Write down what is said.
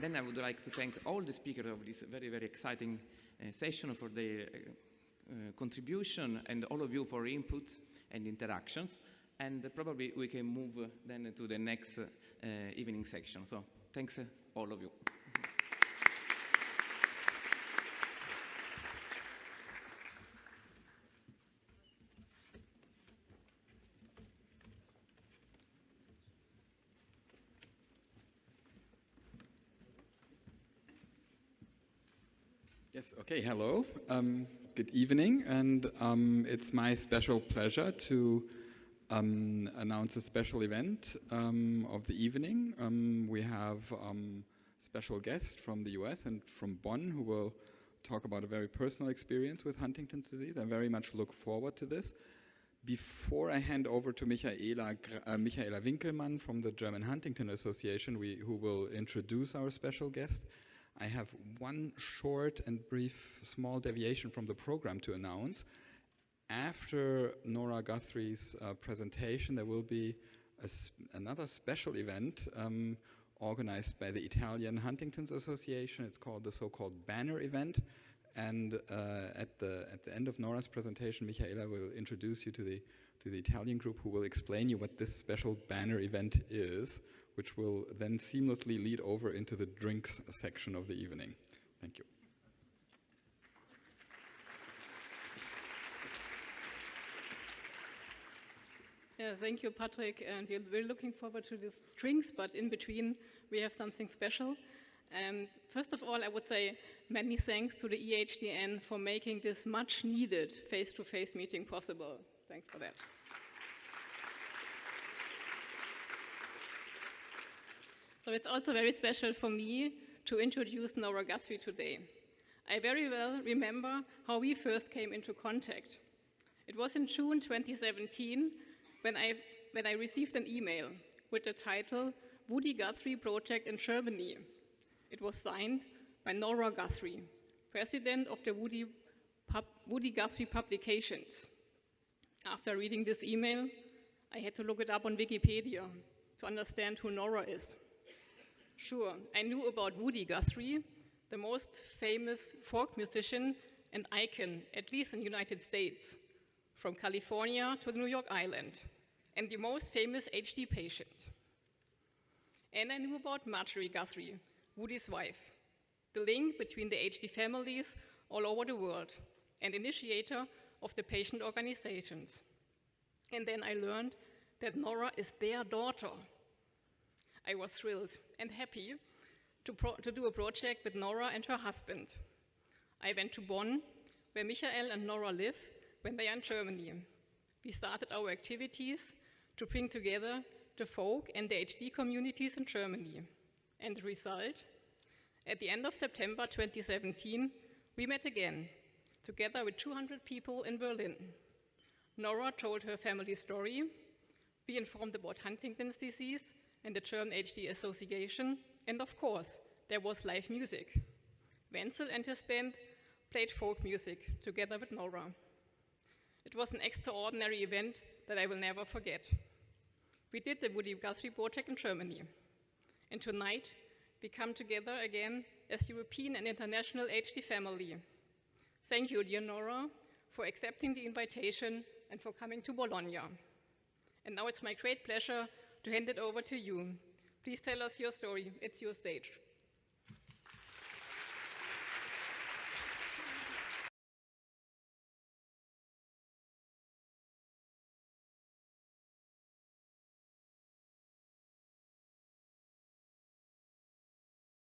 Then I would like to thank all the speakers of this very, very exciting session for their contribution, and all of you for input and interactions. And probably we can move then to the next evening section. So thanks all of you. Yes, okay, hello. Good evening, and it's my special pleasure to announce a special event of the evening. We have special guests from the US and from Bonn who will talk about a very personal experience with Huntington's disease. I very much look forward to this. Before I hand over to Michaela Winkelmann from the German Huntington Association, who will introduce our special guest, I have one short and brief small deviation from the program to announce. After Nora Guthrie's presentation, there will be another special event organized by the Italian Huntington's Association. It's called the so-called Banner event. And at the end of Nora's presentation, Michaela will introduce you to the Italian group, who will explain you what this special Banner event is, which will then seamlessly lead over into the drinks section of the evening. Thank you. Yeah, thank you, Patrick. And we're looking forward to these drinks, but in between we have something special. First of all, I would say many thanks to the EHDN for making this much needed face-to-face meeting possible. Thanks for that. So it's also very special for me to introduce Nora Guthrie today. I very well remember how we first came into contact. It was in June 2017 when I received an email with the title Woody Guthrie Project in Germany. It was signed by Nora Guthrie, president of the Woody Guthrie Publications. After reading this email, I had to look it up on Wikipedia to understand who Nora is. Sure, I knew about Woody Guthrie, the most famous folk musician and icon, at least in the United States, from California to the New York Island, and the most famous HD patient. And I knew about Marjorie Guthrie, Woody's wife, the link between the HD families all over the world, and initiator of the patient organizations. And then I learned that Nora is their daughter. I was thrilled and happy to do a project with Nora and her husband. I went to Bonn, where Michael and Nora live when they are in Germany. We started our activities to bring together the folk and the HD communities in Germany. And the result? At the end of September 2017, we met again, together with 200 people in Berlin. Nora told her family story. We informed about Huntington's disease and the German HD Association, and of course, there was live music. Wenzel and his band played folk music together with Nora. It was an extraordinary event that I will never forget. We did the Woody Guthrie project in Germany, and tonight we come together again as European and international HD family. Thank you, dear Nora, for accepting the invitation and for coming to Bologna. And now it's my great pleasure to hand it over to you. Please tell us your story. It's your stage.